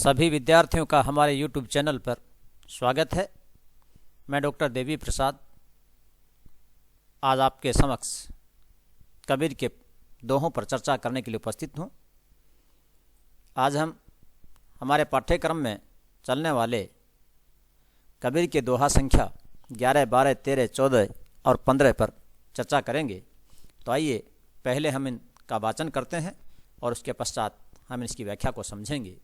सभी विद्यार्थियों का हमारे YouTube चैनल पर स्वागत है। मैं डॉक्टर देवी प्रसाद आज आपके समक्ष कबीर के दोहों पर चर्चा करने के लिए उपस्थित हूँ। आज हम हमारे पाठ्यक्रम में चलने वाले कबीर के दोहा संख्या 11, 12, 13, 14 और 15 पर चर्चा करेंगे। तो आइए पहले हम इनका वाचन करते हैं और उसके पश्चात हम इसकी व्याख्या को समझेंगे।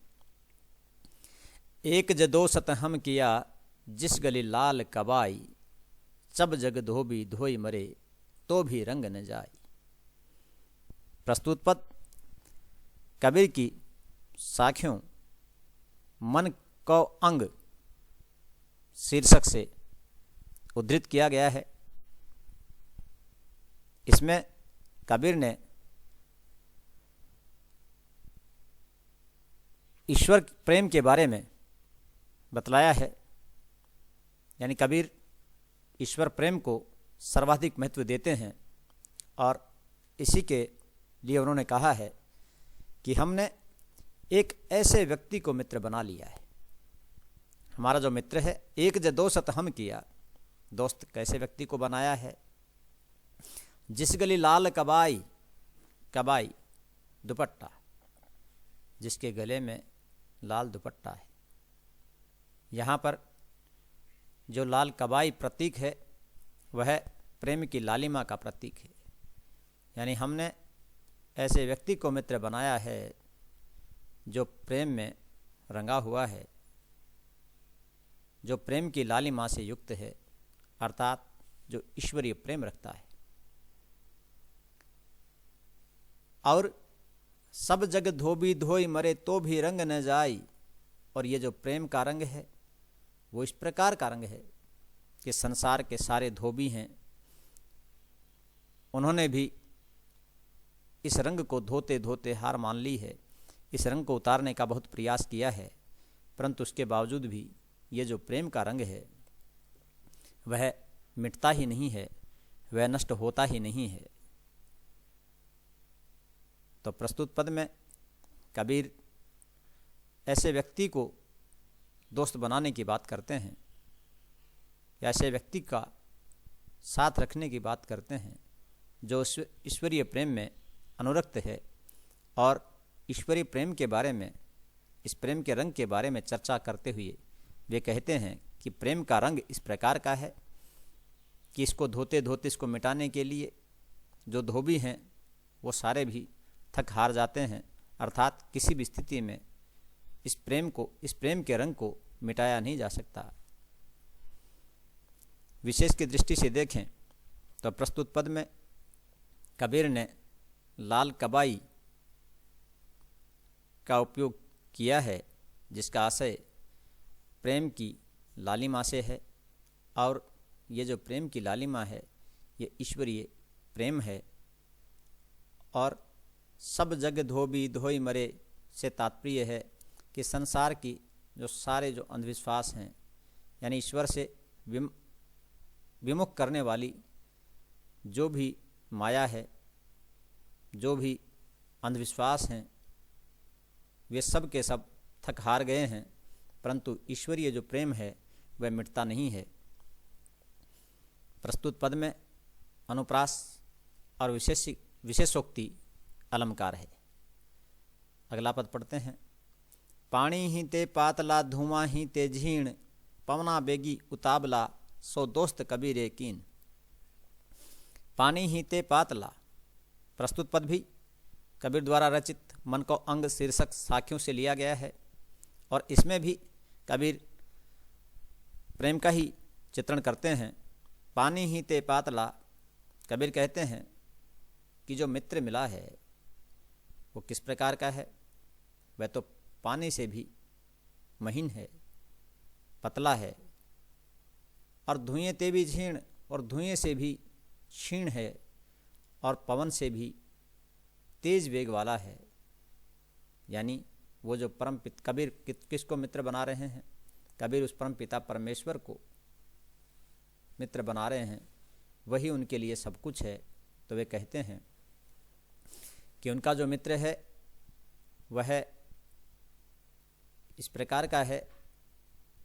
एक जदो सत हम किया जिस गली लाल कबाई, सब जग धोबी धोई मरे तो भी रंग न जाई। प्रस्तुत पद कबीर की साखियों मन को अंग शीर्षक से उद्धृत किया गया है। इसमें कबीर ने ईश्वर प्रेम के बारे में बतलाया है। यानी कबीर ईश्वर प्रेम को सर्वाधिक महत्व देते हैं और इसी के लिए उन्होंने कहा है कि हमने एक ऐसे व्यक्ति को मित्र बना लिया है। हमारा जो मित्र है, एक ज दो सत हम किया, दोस्त कैसे व्यक्ति को बनाया है। जिस गली लाल कबाई, कबाई दुपट्टा, जिसके गले में लाल दुपट्टा है। यहाँ पर जो लाल कबाई प्रतीक है वह प्रेम की लालिमा का प्रतीक है। यानी हमने ऐसे व्यक्ति को मित्र बनाया है जो प्रेम में रंगा हुआ है, जो प्रेम की लालिमा से युक्त है, अर्थात जो ईश्वरीय प्रेम रखता है। और सब जग धोबी धोई मरे तो भी रंग न जाई। और ये जो प्रेम का रंग है वो इस प्रकार का रंग है कि संसार के सारे धोबी हैं, उन्होंने भी इस रंग को धोते धोते हार मान ली है। इस रंग को उतारने का बहुत प्रयास किया है, परंतु उसके बावजूद भी ये जो प्रेम का रंग है वह मिटता ही नहीं है, वह नष्ट होता ही नहीं है। तो प्रस्तुत पद में कबीर ऐसे व्यक्ति को दोस्त बनाने की बात करते हैं, ऐसे व्यक्ति का साथ रखने की बात करते हैं जो ईश्वरीय प्रेम में अनुरक्त है। और ईश्वरीय प्रेम के बारे में, इस प्रेम के रंग के बारे में चर्चा करते हुए वे कहते हैं कि प्रेम का रंग इस प्रकार का है कि इसको धोते धोते इसको मिटाने के लिए जो धोबी हैं वो सारे भी थक हार जाते हैं। अर्थात किसी भी स्थिति में इस प्रेम के रंग को मिटाया नहीं जा सकता। विशेष की दृष्टि से देखें तो प्रस्तुत पद में कबीर ने लाल कबाई का उपयोग किया है, जिसका आशय प्रेम की लालिमा से है। और ये जो प्रेम की लालिमा है ये ईश्वरीय प्रेम है। और सब जग धोबी धोई मरे से तात्पर्य है कि संसार की जो सारे जो अंधविश्वास हैं, यानी ईश्वर से विमुख करने वाली जो भी माया है, जो भी अंधविश्वास हैं, वे सब के सब थक हार गए हैं, परंतु ईश्वरीय जो प्रेम है वह मिटता नहीं है। प्रस्तुत पद में अनुप्रास और विशेषोक्ति अलंकार है। अगला पद पढ़ते हैं। पानी ही ते पातला धुआं ही ते झीण, पवना बेगी उताबला सो दोस्त कबीरे कीन। पानी ही ते पातला प्रस्तुत पद भी कबीर द्वारा रचित मन को अंग शीर्षक साखियों से लिया गया है। और इसमें भी कबीर प्रेम का ही चित्रण करते हैं। पानी ही ते पातला, कबीर कहते हैं कि जो मित्र मिला है वो किस प्रकार का है। वह तो पानी से भी महीन है, पतला है, और धुएं ते भी झीण, और धुएं से भी क्षीण है, और पवन से भी तेज वेग वाला है। यानी वो जो कबीर किसको मित्र बना रहे हैं? कबीर उस परम पिता परमेश्वर को मित्र बना रहे हैं, वही उनके लिए सब कुछ है। तो वे कहते हैं कि उनका जो मित्र है वह इस प्रकार का है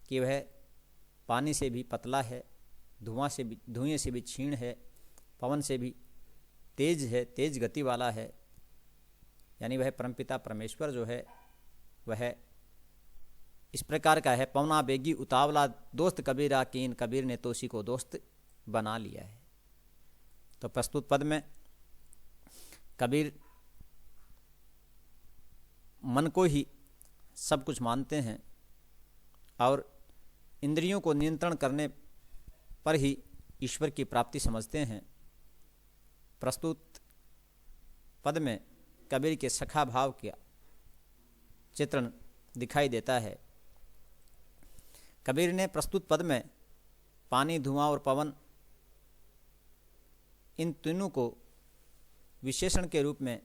कि वह पानी से भी पतला है, धुएं से भी क्षीण है, पवन से भी तेज है, तेज गति वाला है। यानी वह परमपिता परमेश्वर जो है वह इस प्रकार का है। पवना बेगी उतावला दोस्त कबीरा कीन, कबीर ने तो उसी को दोस्त बना लिया है। तो प्रस्तुत पद में कबीर मन को ही सब कुछ मानते हैं और इंद्रियों को नियंत्रण करने पर ही ईश्वर की प्राप्ति समझते हैं। प्रस्तुत पद में कबीर के सखा भाव का चित्रण दिखाई देता है। कबीर ने प्रस्तुत पद में पानी, धुआं और पवन इन तीनों को विशेषण के रूप में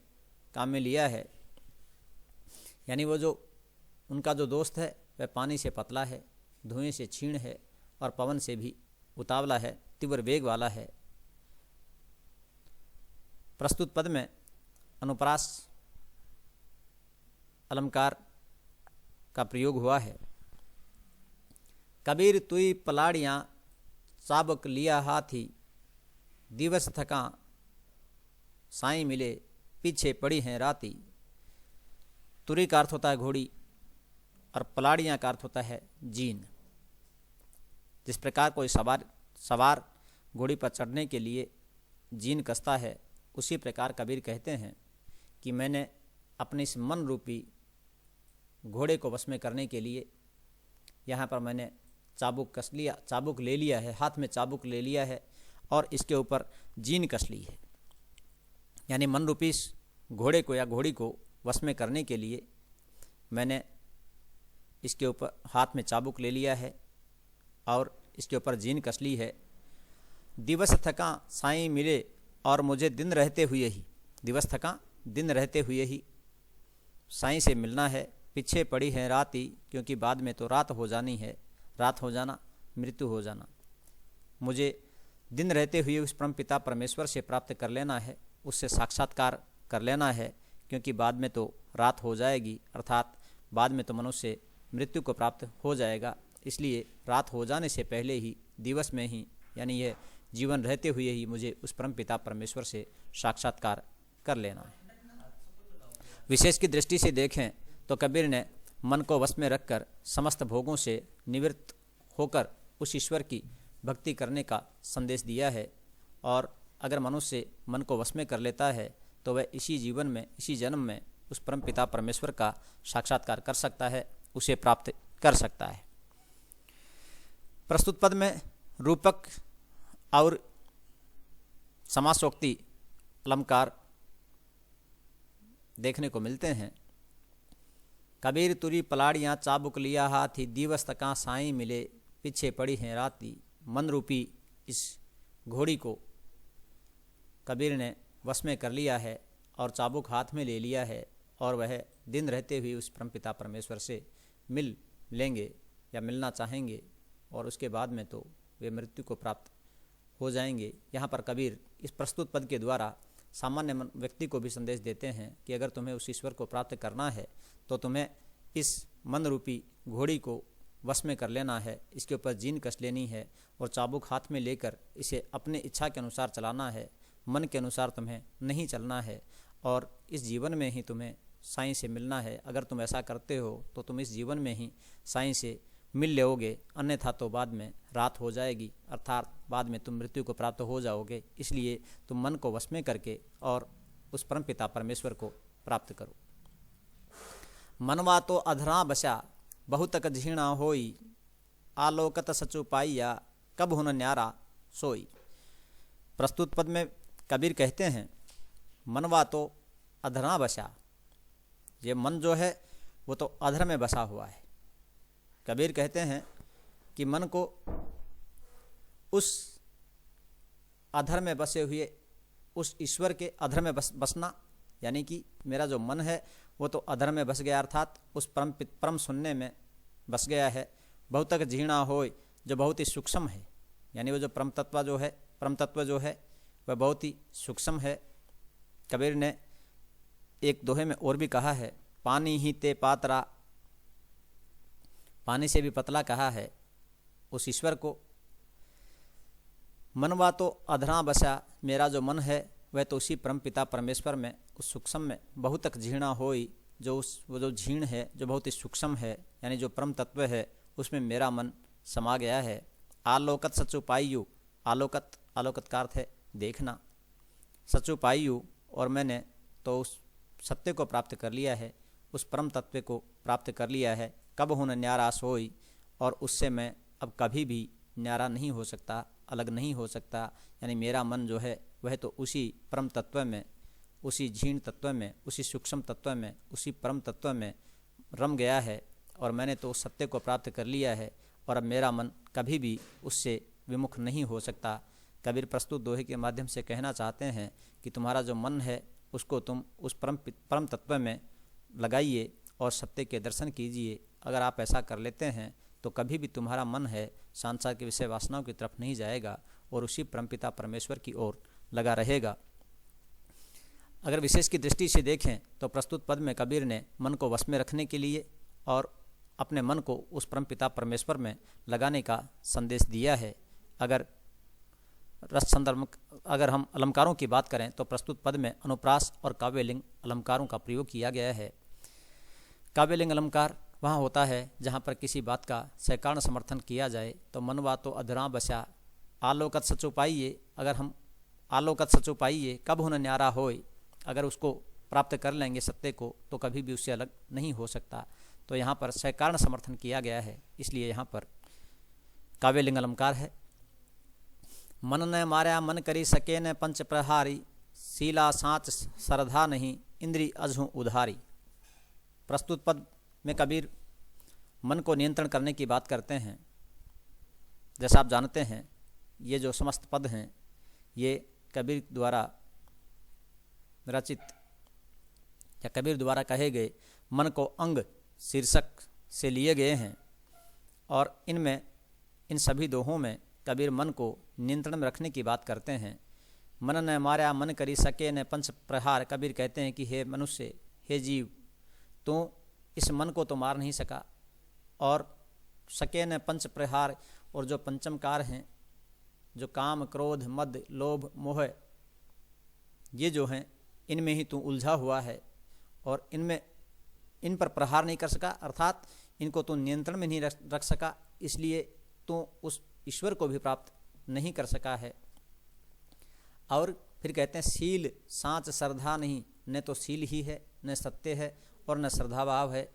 काम में लिया है। यानी वो जो उनका जो दोस्त है वह पानी से पतला है, धुएं से क्षीण है और पवन से भी उतावला है, तीव्र वेग वाला है। प्रस्तुत पद में अनुप्रास अलंकार का प्रयोग हुआ है। कबीर तुई पलाड़ियाँ चाबक लिया हाथी, दिवस थका साईं मिले पीछे पड़ी हैं राती। तुरी का अर्थ होता है घोड़ी और पलाड़ियाँ का अर्थ होता है जीन। जिस प्रकार कोई सवार घोड़ी पर चढ़ने के लिए जीन कसता है, उसी प्रकार कबीर कहते हैं कि मैंने अपने इस मन रूपी घोड़े को वश में करने के लिए यहाँ पर मैंने चाबुक कस लिया, चाबुक ले लिया है, हाथ में चाबुक ले लिया है और इसके ऊपर जीन कस ली है। यानी मन रूपी इस घोड़े को या घोड़ी को वश में करने के लिए मैंने इसके ऊपर हाथ में चाबुक ले लिया है और इसके ऊपर जीन कस ली है। दिवस थका साईं मिले और मुझे दिन रहते हुए ही, दिवस थका दिन रहते हुए ही साईं से मिलना है। पीछे पड़ी है राती, क्योंकि बाद में तो रात हो जानी है, रात हो जाना मृत्यु हो जाना। मुझे दिन रहते हुए उस परम पिता परमेश्वर से प्राप्त कर लेना है, उससे साक्षात्कार कर लेना है, क्योंकि बाद में तो रात हो जाएगी, अर्थात बाद में तो मनुष्य मृत्यु को प्राप्त हो जाएगा। इसलिए रात हो जाने से पहले ही, दिवस में ही, यानी यह जीवन रहते हुए ही मुझे उस परम पिता परमेश्वर से साक्षात्कार कर लेना है। विशेष की दृष्टि से देखें तो कबीर ने मन को वश में रखकर समस्त भोगों से निवृत्त होकर उस ईश्वर की भक्ति करने का संदेश दिया है। और अगर मनुष्य मन को वश में कर लेता है तो वह इसी जीवन में, इसी जन्म में उस परम पिता परमेश्वर का साक्षात्कार कर सकता है, उसे प्राप्त कर सकता है। प्रस्तुत पद में रूपक और समासोक्ति अलंकार देखने को मिलते हैं। कबीर तुरी पलाड़ियाँ चाबुक लिया हाथी, दिवस तका साईं मिले पीछे पड़ी हैं राती। मन रूपी इस घोड़ी को कबीर ने वश में कर लिया है और चाबुक हाथ में ले लिया है और वह दिन रहते हुए उस परमपिता परमेश्वर से मिल लेंगे या मिलना चाहेंगे और उसके बाद में तो वे मृत्यु को प्राप्त हो जाएंगे। यहाँ पर कबीर इस प्रस्तुत पद के द्वारा सामान्य व्यक्ति को भी संदेश देते हैं कि अगर तुम्हें उस ईश्वर को प्राप्त करना है तो तुम्हें इस मन रूपी घोड़ी को वश में कर लेना है, इसके ऊपर जीन कस लेनी है और चाबुक हाथ में लेकर इसे अपने इच्छा के अनुसार चलाना है, मन के अनुसार तुम्हें नहीं चलना है और इस जीवन में ही तुम्हें साईं से मिलना है। अगर तुम ऐसा करते हो तो तुम इस जीवन में ही साईं से मिल लोगे, अन्यथा तो बाद में रात हो जाएगी, अर्थात बाद में तुम मृत्यु को प्राप्त हो जाओगे। इसलिए तुम मन को वश में करके और उस परम पिता परमेश्वर को प्राप्त करो। मनवा तो अधरा बसा बहुतक झीणा होई, आलोकत सचु पाइया कब हुन न्यारा सोई। प्रस्तुत पद में कबीर कहते हैं मनवा तो अधरा बसा, ये मन जो है वो तो अधर में बसा हुआ है। कबीर कहते हैं कि मन को उस अधर में बसे हुए उस ईश्वर के अधर में बसना, यानी कि मेरा जो मन है वो तो अधर में बस गया, अर्थात उस परम शून्य में बस गया है। बहुतक झीणा होय, जो बहुत ही सूक्ष्म है, यानी वो जो परम तत्व जो है वह बहुत ही सूक्ष्म है। कबीर ने एक दोहे में और भी कहा है, पानी ही ते पात्रा पानी से भी पतला कहा है उस ईश्वर को। मनवा तो अधरा बसा, मेरा जो मन है वह तो उसी परम पिता परमेश्वर में, उस सूक्ष्म में बहुतक झीणा होई, वो जो झीण है, जो बहुत ही सूक्ष्म है, यानी जो परम तत्व है, उसमें मेरा मन समा गया है। आलोकत सचु पाइयु, आलोकत, आलोकत का अर्थ है देखना, सचु पाइयु, और मैंने तो उस सत्य को प्राप्त कर लिया है, उस परम तत्व को प्राप्त कर लिया है। कब हुन न्यारा सोई, और उससे मैं अब कभी भी न्यारा नहीं हो सकता, अलग नहीं हो सकता। यानी मेरा मन जो है वह तो उसी परम तत्व में, उसी झीण तत्व में, उसी सूक्ष्म तत्व में, उसी परम तत्व में रम गया है, और मैंने तो उस सत्य को प्राप्त कर लिया है, और अब मेरा मन कभी भी उससे विमुख नहीं हो सकता। कबीर प्रस्तुत दोहे के माध्यम से कहना चाहते हैं कि तुम्हारा जो मन है उसको तुम उस परम तत्व में लगाइए और सत्य के दर्शन कीजिए। अगर आप ऐसा कर लेते हैं तो कभी भी तुम्हारा मन है सांसार के विषय वासनाओं की तरफ नहीं जाएगा और उसी परमपिता परमेश्वर की ओर लगा रहेगा। अगर विशेष की दृष्टि से देखें तो प्रस्तुत पद में कबीर ने मन को वश में रखने के लिए और अपने मन को उस परमपिता परमेश्वर में लगाने का संदेश दिया है। अगर रस संदर्भ, अगर हम अलंकारों की बात करें तो प्रस्तुत पद में अनुप्रास और काव्यलिंग अलंकारों का प्रयोग किया गया है। काव्यलिंग अलंकार वहाँ होता है जहाँ पर किसी बात का सकारण समर्थन किया जाए। तो मनवा तो अधरा बसा, आलोकत सचो पाइए, अगर हम आलोकत सचो पाइए, कब हुन न्यारा होय, अगर उसको प्राप्त कर लेंगे सत्य को तो कभी भी उससे अलग नहीं हो सकता। तो यहाँ पर सकारण समर्थन किया गया है, इसलिए यहाँ पर काव्यलिंग अलंकार है। मन न मार्या मन करी सके न पंच प्रहारी, सीला साँच श्रद्धा नहीं इंद्री अजहू उधारी। प्रस्तुत पद में कबीर मन को नियंत्रण करने की बात करते हैं। जैसा आप जानते हैं ये जो समस्त पद हैं ये कबीर द्वारा रचित या कबीर द्वारा कहे गए मन को अंग शीर्षक से लिए गए हैं, और इनमें इन सभी दोहों में कबीर मन को नियंत्रण में रखने की बात करते हैं। मन न मार्या मन करी सके न पंच प्रहार, कबीर कहते हैं कि हे मनुष्य, हे जीव, तू इस मन को तो मार नहीं सका, और सके न पंच प्रहार, और जो पंचमकार हैं, जो काम क्रोध मद लोभ मोह, ये जो हैं इनमें ही तू उलझा हुआ है और इन पर प्रहार नहीं कर सका, अर्थात इनको तू नियंत्रण में नहीं रख सका, इसलिए तू उस ईश्वर को भी प्राप्त नहीं कर सका है। और फिर कहते हैं शील साँच श्रद्धा नहीं, न तो शील ही है, न सत्य है, और न श्रद्धा भाव है,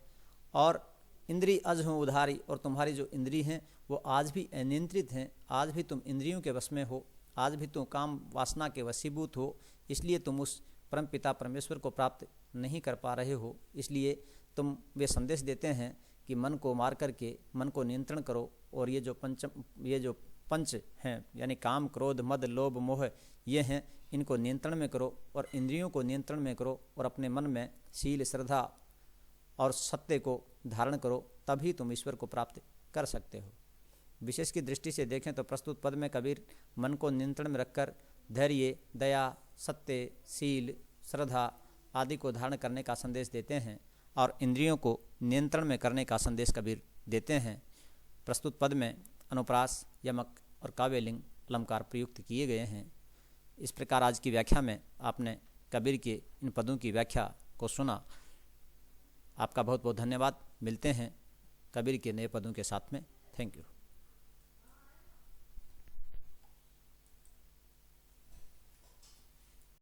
और इंद्री अज हो उधारी, और तुम्हारी जो इंद्री हैं वो आज भी अनियंत्रित हैं, आज भी तुम इंद्रियों के वश में हो, आज भी तुम काम वासना के वशीभूत हो, इसलिए तुम उस परम पिता परमेश्वर को प्राप्त नहीं कर पा रहे हो। इसलिए तुम वे संदेश देते हैं कि मन को मार करके मन को नियंत्रण करो, और ये जो पंच हैं यानी काम क्रोध मद लोभ मोह ये हैं, इनको नियंत्रण में करो और इंद्रियों को नियंत्रण में करो, और अपने मन में शील श्रद्धा और सत्य को धारण करो, तभी तुम ईश्वर को प्राप्त कर सकते हो। विशेष की दृष्टि से देखें तो प्रस्तुत पद में कबीर मन को नियंत्रण में रखकर धैर्य दया सत्य शील श्रद्धा आदि को धारण करने का संदेश देते हैं, और इंद्रियों को नियंत्रण में करने का संदेश कबीर देते हैं। प्रस्तुत पद में अनुप्रास यमक और काव्यलिंग अलंकार प्रयुक्त किए गए हैं। इस प्रकार आज की व्याख्या में आपने कबीर के इन पदों की व्याख्या को सुना। आपका बहुत बहुत धन्यवाद। मिलते हैं कबीर के नए पदों के साथ में। Thank you.